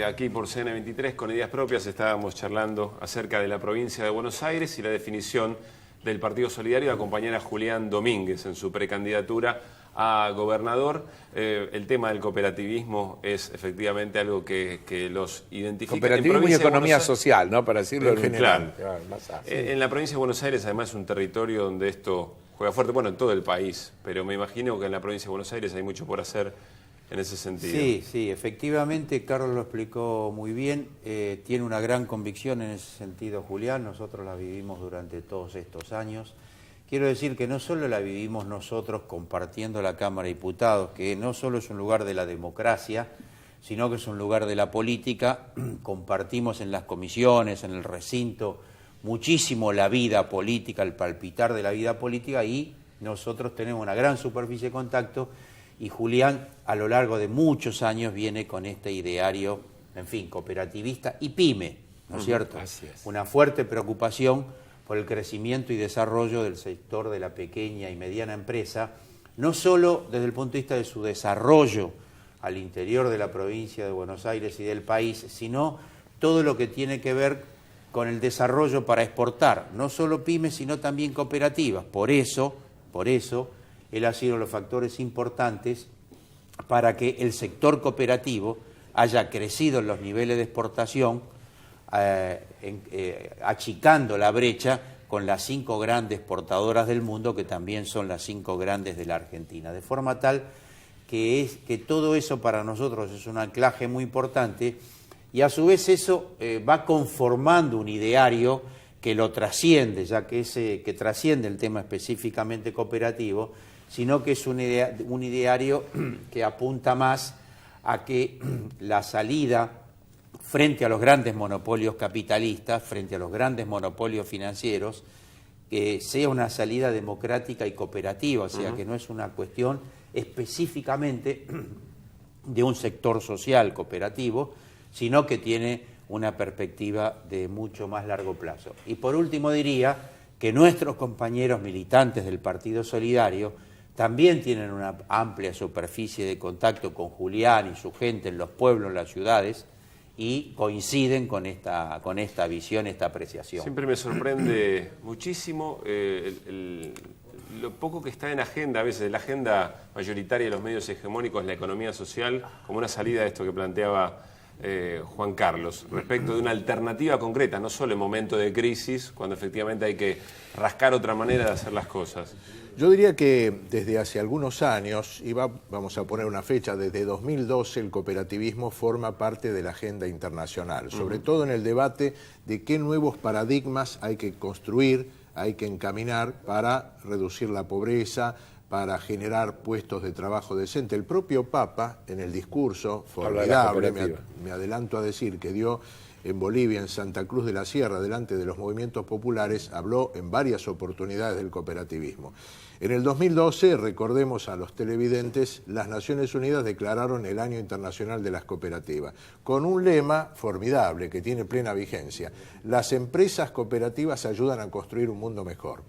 aquí por CN23 con Ideas Propias estábamos charlando acerca de la provincia de Buenos Aires y la definición del Partido Solidario de acompañar a Julián Domínguez en su precandidatura a gobernador. El tema del cooperativismo es efectivamente algo que los identifica. Cooperativismo y economía social, ¿no? Para decirlo en general. Claro. En la provincia de Buenos Aires, además, es un territorio donde esto juega fuerte, bueno, en todo el país, pero me imagino que en la provincia de Buenos Aires hay mucho por hacer en ese sentido. Sí, efectivamente, Carlos lo explicó muy bien, tiene una gran convicción en ese sentido Julián, nosotros la vivimos durante todos estos años. Quiero decir que no solo la vivimos nosotros compartiendo la Cámara de Diputados, que no solo es un lugar de la democracia, sino que es un lugar de la política, compartimos en las comisiones, en el recinto, muchísimo la vida política, el palpitar de la vida política, y nosotros tenemos una gran superficie de contacto. Y Julián, a lo largo de muchos años, viene con este ideario, en fin, cooperativista y pyme, ¿no es cierto? Así es. Una fuerte preocupación por el crecimiento y desarrollo del sector de la pequeña y mediana empresa, no solo desde el punto de vista de su desarrollo al interior de la provincia de Buenos Aires y del país, sino todo lo que tiene que ver con el desarrollo para exportar, no solo pymes, sino también cooperativas. Por eso, él ha sido los factores importantes para que el sector cooperativo haya crecido en los niveles de exportación, achicando la brecha con las 5 grandes exportadoras del mundo, que también son las 5 grandes de la Argentina. De forma tal que todo eso para nosotros es un anclaje muy importante, y a su vez eso va conformando un ideario que lo trasciende, ya que trasciende el tema específicamente cooperativo, sino que es un ideario que apunta más a que la salida frente a los grandes monopolios capitalistas, frente a los grandes monopolios financieros, que sea una salida democrática y cooperativa, o sea, que no es una cuestión específicamente de un sector social cooperativo, sino que tiene una perspectiva de mucho más largo plazo. Y por último diría que nuestros compañeros militantes del Partido Solidario también tienen una amplia superficie de contacto con Julián y su gente en los pueblos, en las ciudades, y coinciden con esta visión, esta apreciación. Siempre me sorprende muchísimo lo poco que está en agenda, a veces, la agenda mayoritaria de los medios hegemónicos, la economía social, como una salida de esto que planteaba Juan Carlos, respecto de una alternativa concreta, no solo en momento de crisis, cuando efectivamente hay que rascar otra manera de hacer las cosas. Yo diría que desde hace algunos años, vamos a poner una fecha, desde 2012 el cooperativismo forma parte de la agenda internacional, sobre todo en el debate de qué nuevos paradigmas hay que construir, hay que encaminar para reducir la pobreza, para generar puestos de trabajo decente. El propio Papa, en el discurso formidable, me adelanto a decir, que dio en Bolivia, en Santa Cruz de la Sierra, delante de los movimientos populares, habló en varias oportunidades del cooperativismo. En el 2012, recordemos a los televidentes, las Naciones Unidas declararon el Año Internacional de las Cooperativas, con un lema formidable que tiene plena vigencia: las empresas cooperativas ayudan a construir un mundo mejor.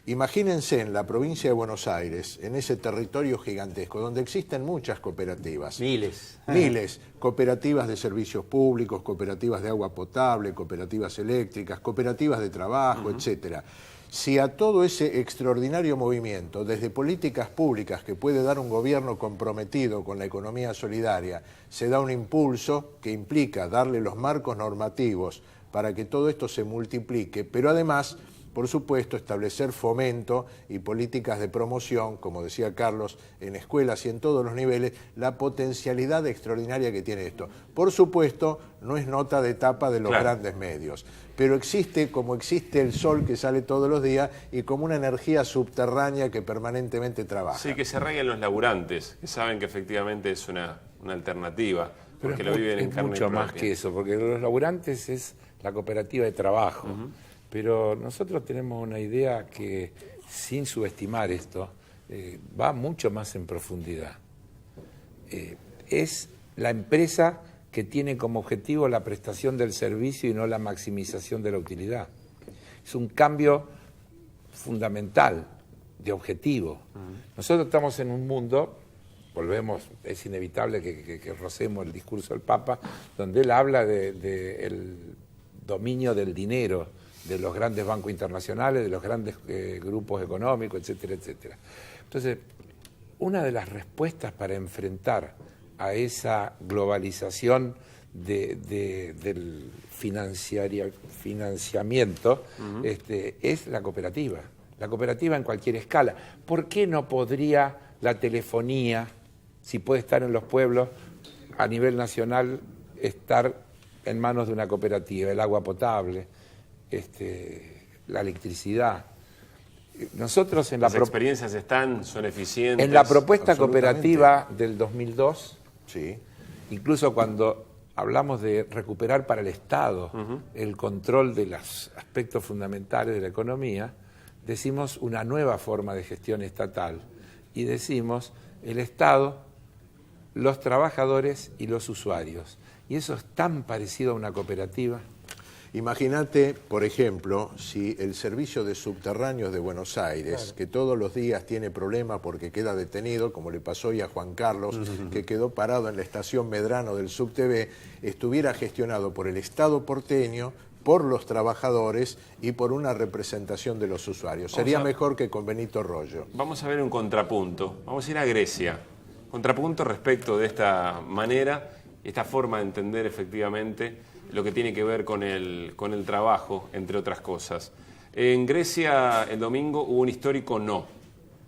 Imagínense en la provincia de Buenos Aires, en ese territorio gigantesco, donde existen muchas cooperativas. Miles, cooperativas de servicios públicos, cooperativas de agua potable, cooperativas eléctricas, cooperativas de trabajo, etcétera. Si a todo ese extraordinario movimiento, desde políticas públicas que puede dar un gobierno comprometido con la economía solidaria, se da un impulso que implica darle los marcos normativos para que todo esto se multiplique, pero además, por supuesto, establecer fomento y políticas de promoción, como decía Carlos, en escuelas y en todos los niveles, la potencialidad extraordinaria que tiene esto. Por supuesto, no es nota de tapa de los grandes medios, pero existe como existe el sol que sale todos los días y como una energía subterránea que permanentemente trabaja. Sí, que se arraiguen los laburantes, que saben que efectivamente es una alternativa, porque lo viven en carne mucho propia. más que eso, porque los laburantes es la cooperativa de trabajo. Pero nosotros tenemos una idea que, sin subestimar esto, va mucho más en profundidad. Es la empresa que tiene como objetivo la prestación del servicio y no la maximización de la utilidad. Es un cambio fundamental de objetivo. Nosotros estamos en un mundo volvemos, es inevitable que rocemos el discurso del Papa, donde él habla de el dominio del dinero, de los grandes bancos internacionales, de los grandes grupos económicos, etcétera, etcétera. Entonces, una de las respuestas para enfrentar a esa globalización del financiamiento es la cooperativa. La cooperativa en cualquier escala. ¿Por qué no podría la telefonía, si puede estar en los pueblos, a nivel nacional, estar en manos de una cooperativa? El agua potable, la electricidad. Nosotros en las experiencias son eficientes. En la propuesta cooperativa del 2002, sí, incluso cuando hablamos de recuperar para el Estado el control de los aspectos fundamentales de la economía, decimos una nueva forma de gestión estatal y decimos el Estado, los trabajadores y los usuarios. Y eso es tan parecido a una cooperativa. Imagínate, por ejemplo, si el servicio de subterráneos de Buenos Aires, claro, que todos los días tiene problemas porque queda detenido, como le pasó hoy a Juan Carlos, que quedó parado en la estación Medrano del SubTV, estuviera gestionado por el Estado porteño, por los trabajadores y por una representación de los usuarios. Sería mejor que con Benito Rollo. Vamos a ver un contrapunto. Vamos a ir a Grecia. Contrapunto respecto de esta manera, esta forma de entender efectivamente lo que tiene que ver con el trabajo, entre otras cosas. En Grecia el domingo hubo un histórico no,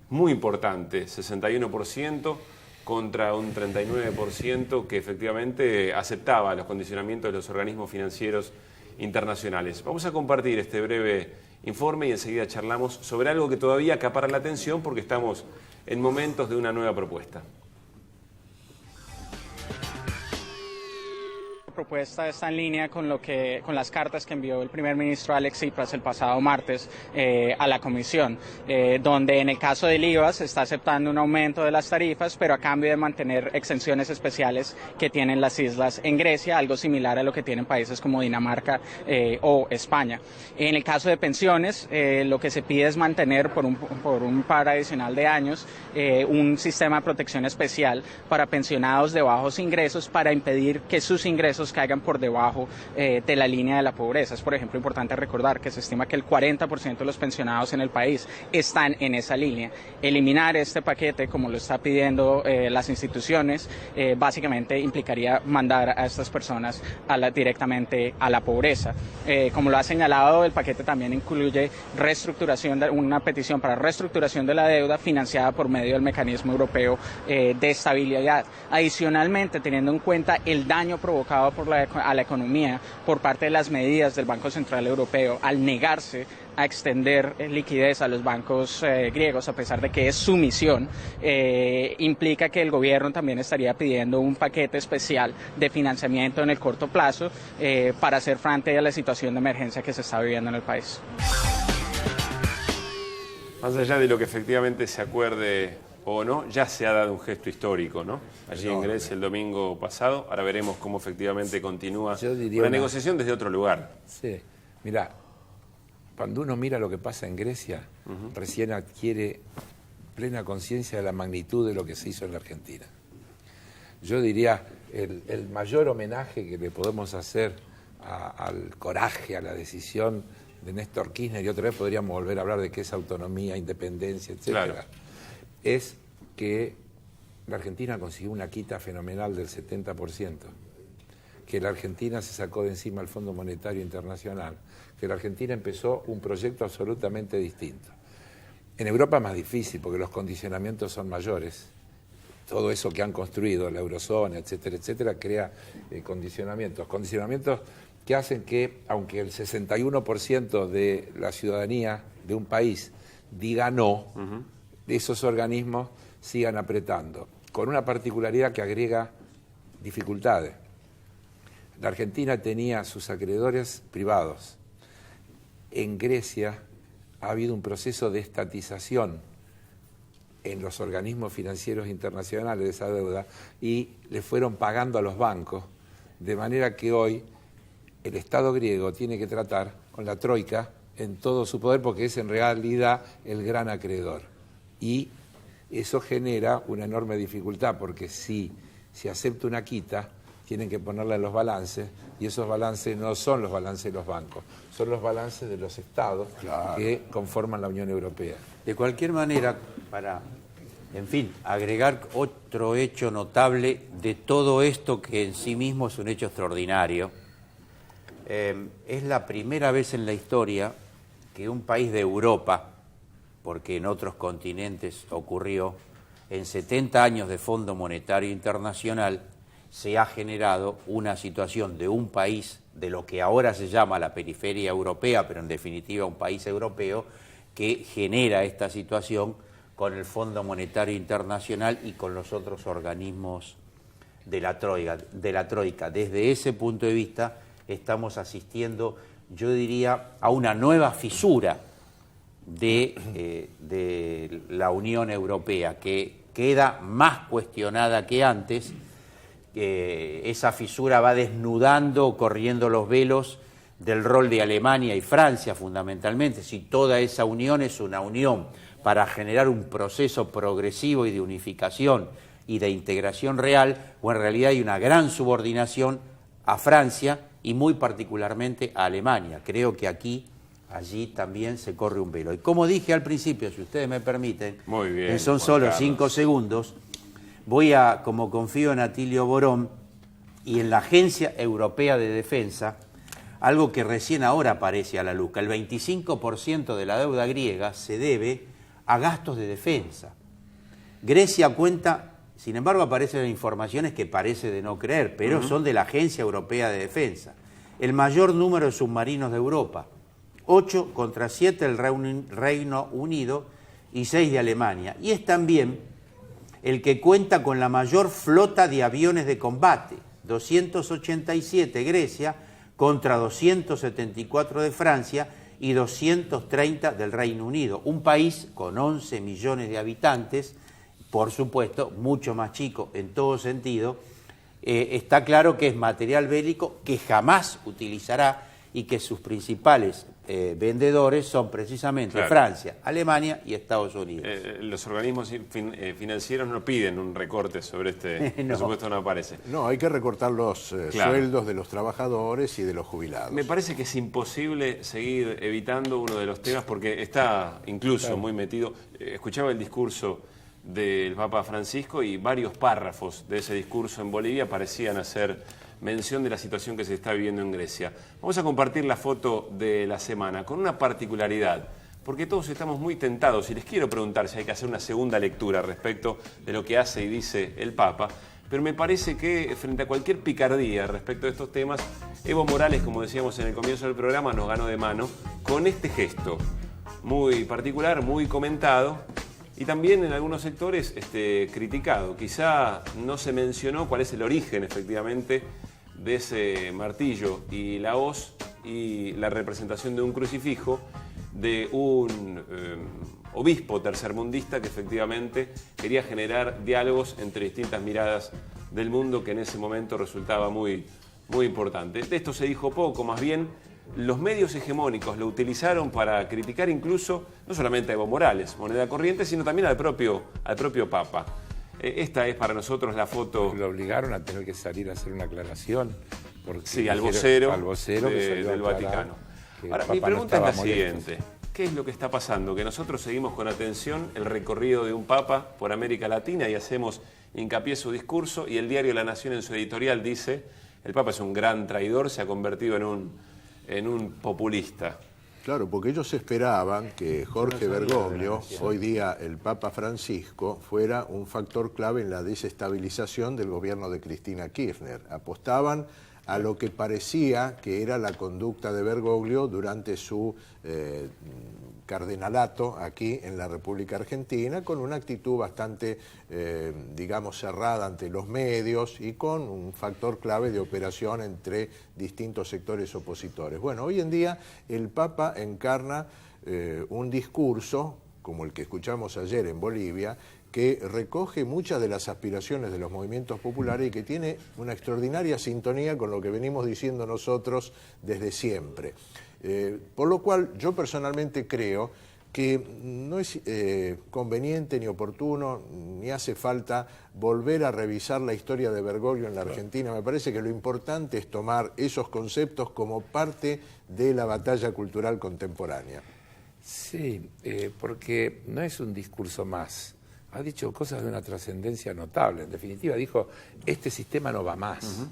muy importante, 61% contra un 39% que efectivamente aceptaba los condicionamientos de los organismos financieros internacionales. Vamos a compartir este breve informe y enseguida charlamos sobre algo que todavía acapara la atención porque estamos en momentos de una nueva propuesta. Propuesta está en línea con las cartas que envió el primer ministro Alex Tsipras el pasado martes a la Comisión, donde en el caso del IVA se está aceptando un aumento de las tarifas, pero a cambio de mantener exenciones especiales que tienen las islas en Grecia, algo similar a lo que tienen países como Dinamarca o España. En el caso de pensiones, lo que se pide es mantener por un par adicional de años un sistema de protección especial para pensionados de bajos ingresos para impedir que sus ingresos caigan por debajo de la línea de la pobreza. Es, por ejemplo, importante recordar que se estima que el 40% de los pensionados en el país están en esa línea. Eliminar este paquete, como lo está pidiendo las instituciones, básicamente implicaría mandar a estas personas directamente a la pobreza. Como lo ha señalado, el paquete también incluye una petición para reestructuración de la deuda financiada por medio del mecanismo europeo de estabilidad. Adicionalmente, teniendo en cuenta el daño provocado a la economía por parte de las medidas del Banco Central Europeo al negarse a extender liquidez a los bancos griegos, a pesar de que es su misión, implica que el gobierno también estaría pidiendo un paquete especial de financiamiento en el corto plazo para hacer frente a la situación de emergencia que se está viviendo en el país. Más allá de lo que efectivamente se acuerde o no, ya se ha dado un gesto histórico, ¿no? Allí en Grecia el domingo pasado. Ahora veremos cómo efectivamente continúa la negociación desde otro lugar. Sí, mira, cuando uno mira lo que pasa en Grecia, recién adquiere plena conciencia de la magnitud de lo que se hizo en la Argentina. Yo diría, el mayor homenaje que le podemos hacer al coraje, a la decisión de Néstor Kirchner, y otra vez podríamos volver a hablar de qué es autonomía, independencia, etcétera. Claro. Es que la Argentina consiguió una quita fenomenal del 70%, que la Argentina se sacó de encima el Fondo Monetario Internacional, que la Argentina empezó un proyecto absolutamente distinto. En Europa es más difícil porque los condicionamientos son mayores. Todo eso que han construido, la eurozona, etcétera, etcétera, crea condicionamientos que hacen que, aunque el 61% de la ciudadanía de un país diga no, esos organismos sigan apretando, con una particularidad que agrega dificultades. La Argentina tenía sus acreedores privados. En Grecia ha habido un proceso de estatización en los organismos financieros internacionales de esa deuda y le fueron pagando a los bancos, de manera que hoy el Estado griego tiene que tratar con la Troika en todo su poder porque es en realidad el gran acreedor. Y Eso genera una enorme dificultad, porque si se acepta una quita, tienen que ponerla en los balances, y esos balances no son los balances de los bancos, son los balances de los estados que conforman la Unión Europea. De cualquier manera, para, en fin, agregar otro hecho notable de todo esto, que en sí mismo es un hecho extraordinario, es la primera vez en la historia que un país de Europa, porque en otros continentes ocurrió, en 70 años de Fondo Monetario Internacional, se ha generado una situación de un país de lo que ahora se llama la periferia europea, pero en definitiva un país europeo, que genera esta situación con el Fondo Monetario Internacional y con los otros organismos de la Troika. Desde ese punto de vista estamos asistiendo, yo diría, a una nueva fisura de la Unión Europea, que queda más cuestionada que antes. Esa fisura va desnudando, corriendo los velos del rol de Alemania y Francia fundamentalmente. Si toda esa unión es una unión para generar un proceso progresivo y de unificación y de integración real, o en realidad hay una gran subordinación a Francia y muy particularmente a Alemania. Creo que allí también se corre un velo. Y como dije al principio, si ustedes me permiten, muy bien, son solo 5 segundos, voy a, como confío en Atilio Borón y en la Agencia Europea de Defensa, algo que recién ahora aparece a la luz, que el 25% de la deuda griega se debe a gastos de defensa. Grecia cuenta, sin embargo aparecen informaciones que parece de no creer, pero son de la Agencia Europea de Defensa. El mayor número de submarinos de Europa, 8 contra 7 del Reino Unido y 6 de Alemania. Y es también el que cuenta con la mayor flota de aviones de combate, 287 Grecia contra 274 de Francia y 230 del Reino Unido. Un país con 11 millones de habitantes, por supuesto, mucho más chico en todo sentido. Está claro que es material bélico que jamás utilizará y que sus principales vendedores son precisamente Francia, Alemania y Estados Unidos. Los organismos financieros no piden un recorte sobre este presupuesto, no aparece. No, hay que recortar los sueldos de los trabajadores y de los jubilados. Me parece que es imposible seguir evitando uno de los temas porque está incluso muy metido. Escuchaba el discurso del Papa Francisco y varios párrafos de ese discurso en Bolivia parecían hacer mención de la situación que se está viviendo en Grecia. Vamos a compartir la foto de la semana con una particularidad, porque todos estamos muy tentados y les quiero preguntar si hay que hacer una segunda lectura respecto de lo que hace y dice el Papa, pero me parece que frente a cualquier picardía respecto de estos temas, Evo Morales, como decíamos en el comienzo del programa, nos ganó de mano con este gesto muy particular, muy comentado, y también en algunos sectores criticado. Quizá no se mencionó cuál es el origen efectivamente de ese martillo y la hoz y la representación de un crucifijo de un obispo tercermundista que efectivamente quería generar diálogos entre distintas miradas del mundo, que en ese momento resultaba muy, muy importante. De esto se dijo poco, más bien los medios hegemónicos lo utilizaron para criticar incluso, no solamente a Evo Morales, moneda corriente, sino también al propio Papa. Esta es para nosotros la foto. Lo obligaron a tener que salir a hacer una aclaración. Sí, al vocero del Vaticano. Ahora, mi pregunta es la siguiente. ¿Qué es lo que está pasando? Que nosotros seguimos con atención el recorrido de un Papa por América Latina y hacemos hincapié en su discurso, y el diario La Nación en su editorial dice: el Papa es un gran traidor, se ha convertido en un populista. Claro, porque ellos esperaban que Jorge Bergoglio, hoy día el Papa Francisco, fuera un factor clave en la desestabilización del gobierno de Cristina Kirchner. Apostaban a lo que parecía que era la conducta de Bergoglio durante su cardenalato aquí en la República Argentina, con una actitud bastante, digamos, cerrada ante los medios y con un factor clave de operación entre distintos sectores opositores. Bueno, hoy en día el Papa encarna un discurso, como el que escuchamos ayer en Bolivia, que recoge muchas de las aspiraciones de los movimientos populares y que tiene una extraordinaria sintonía con lo que venimos diciendo nosotros desde siempre. Por lo cual yo personalmente creo que no es conveniente ni oportuno, ni hace falta volver a revisar la historia de Bergoglio en la Argentina. Me parece que lo importante es tomar esos conceptos como parte de la batalla cultural contemporánea. Sí, porque no es un discurso más. Ha dicho cosas de una trascendencia notable. En definitiva, dijo, este sistema no va más.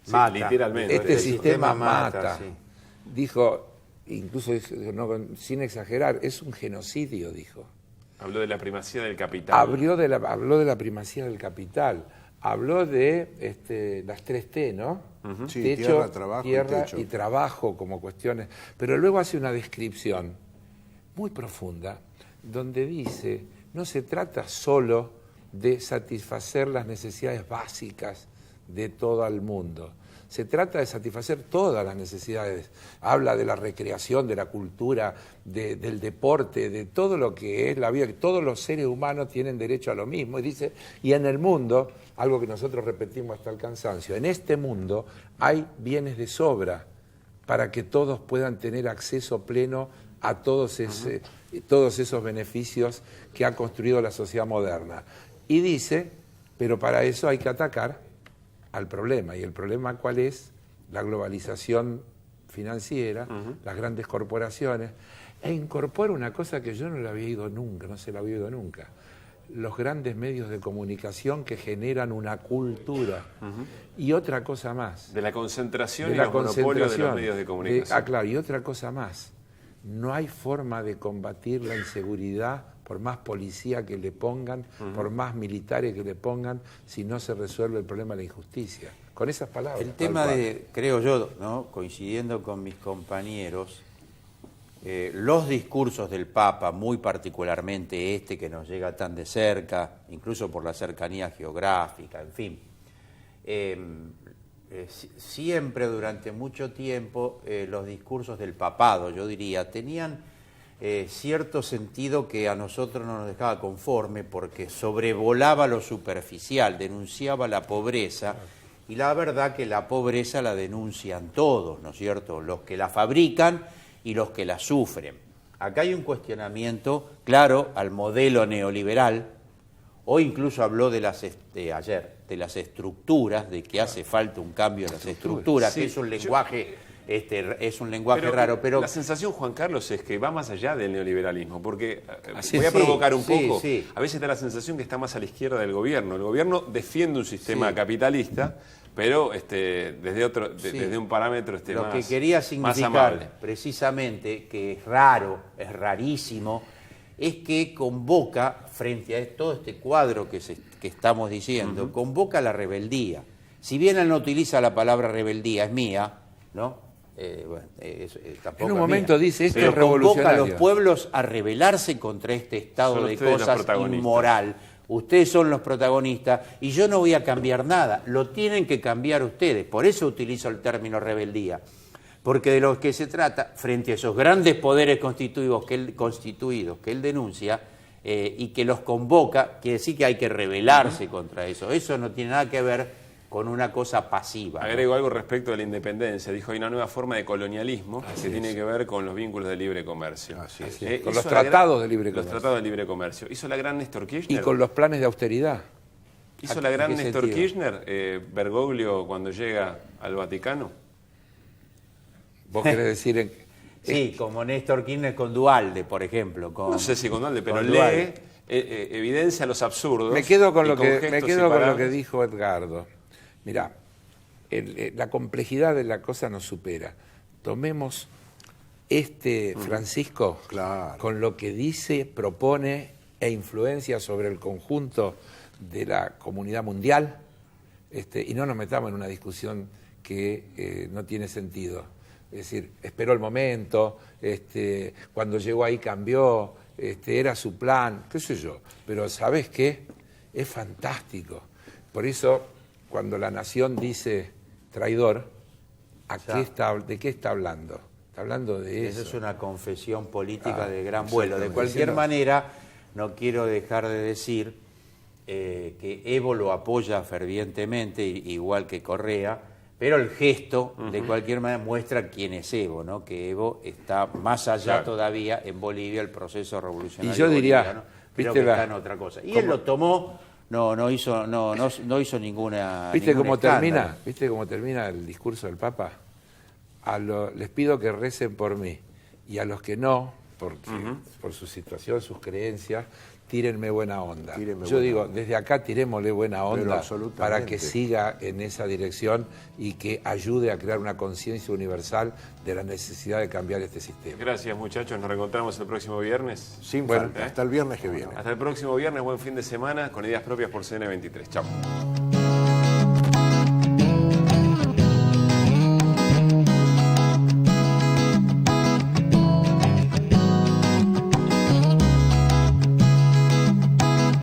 Sí, literalmente. Este sistema mata. Sí. Dijo, incluso sin exagerar, es un genocidio, dijo. Habló de la primacía del capital. Habló de la primacía del capital. Habló de las 3T, ¿no? Sí, techo, tierra, trabajo tierra y techo. y trabajo como cuestiones. Pero luego hace una descripción muy profunda, donde dice, no se trata solo de satisfacer las necesidades básicas de todo el mundo. Se trata de satisfacer todas las necesidades. Habla de la recreación, de la cultura, del deporte, de todo lo que es la vida, que todos los seres humanos tienen derecho a lo mismo. Y dice, y en el mundo, algo que nosotros repetimos hasta el cansancio, en este mundo hay bienes de sobra para que todos puedan tener acceso pleno a todos esos beneficios que ha construido la sociedad moderna. Y dice, pero para eso hay que atacar al problema. ¿Y el problema cuál es? La globalización financiera, las grandes corporaciones, e incorpora una cosa que yo no la había oído nunca, no se la había oído nunca, los grandes medios de comunicación que generan una cultura. Y otra cosa más. De la concentración y los monopolios de los medios de comunicación. Claro, y otra cosa más. No hay forma de combatir la inseguridad por más policía que le pongan, por más militares que le pongan, si no se resuelve el problema de la injusticia. Con esas palabras. El tema creo yo, ¿no? Coincidiendo con mis compañeros, los discursos del Papa, muy particularmente este que nos llega tan de cerca, incluso por la cercanía geográfica, en fin, siempre durante mucho tiempo los discursos del papado, yo diría, tenían cierto sentido que a nosotros no nos dejaba conforme porque sobrevolaba lo superficial, denunciaba la pobreza y la verdad que la pobreza la denuncian todos, ¿no es cierto? Los que la fabrican y los que la sufren. Acá hay un cuestionamiento claro al modelo neoliberal. Hoy incluso habló de ayer, de las estructuras, de que hace falta un cambio en las estructuras, sí, que es un lenguaje raro, pero la sensación, Juan Carlos, es que va más allá del neoliberalismo, porque Así voy a es. provocar un poco, sí. a veces da la sensación que está más a la izquierda del gobierno. El gobierno defiende un sistema capitalista, pero desde un parámetro lo más, que quería más amable. significar precisamente, que es raro, es rarísimo, es que convoca, frente a todo este cuadro que estamos diciendo, convoca la rebeldía. Si bien él no utiliza la palabra rebeldía, es mía, ¿no? Tampoco En un es momento mía. dice, esto pero es revolucionario. convoca a los pueblos a rebelarse contra este estado Son de ustedes los cosas protagonistas. inmoral. Ustedes son los protagonistas y yo no voy a cambiar nada, lo tienen que cambiar ustedes. Por eso utilizo el término rebeldía. Porque de lo que se trata, frente a esos grandes poderes constituidos que él denuncia y que los convoca, quiere decir que hay que rebelarse contra eso. Eso no tiene nada que ver con una cosa pasiva. Agrego algo respecto de la independencia. Dijo, hay una nueva forma de colonialismo que tiene que ver con los vínculos de libre comercio. Así es. Con hizo los tratados de libre Los comercio. tratados de libre comercio. Hizo la gran Néstor Kirchner. Y con los planes de austeridad. Hizo la gran ¿En qué Néstor sentido? Kirchner, Bergoglio, cuando llega al Vaticano. Vos querés decir... Sí, como Néstor Kirchner con Duhalde, por ejemplo. No sé si con Duhalde, pero con lee, Duhalde. Evidencia los absurdos. Me quedo con y lo que gestos imparables. dijo Edgardo. Mirá, la complejidad de la cosa nos supera. Tomemos Francisco Claro. con lo que dice, propone e influencia sobre el conjunto de la comunidad mundial, y no nos metamos en una discusión que no tiene sentido. Es decir, esperó el momento, cuando llegó ahí cambió, era su plan, qué sé yo. Pero ¿sabés qué? Es fantástico. Por eso, cuando la Nación dice traidor, ¿de qué está hablando? Está hablando de eso. Esa es una confesión política de gran exactamente. vuelo. De cualquier manera, no quiero dejar de decir que Evo lo apoya fervientemente, igual que Correa, Pero el gesto, de cualquier manera, muestra quién es Evo, ¿no? Que Evo está más allá todavía en Bolivia, el proceso revolucionario. Y yo diría, boliviano, creo que está en otra cosa. Y él lo tomó, no hizo ninguna. ¿Viste ningún cómo escándalo. termina? ¿Viste cómo termina el discurso del Papa? Les pido que recen por mí, y a los que no, por su situación, sus creencias, tírenme buena onda. Yo digo, desde acá tirémosle buena onda para que siga en esa dirección y que ayude a crear una conciencia universal de la necesidad de cambiar este sistema. Gracias, muchachos. Nos reencontramos el próximo viernes. Sin falta, hasta el viernes que viene. Hasta el próximo viernes. Buen fin de semana con Ideas Propias por CN23. Chao.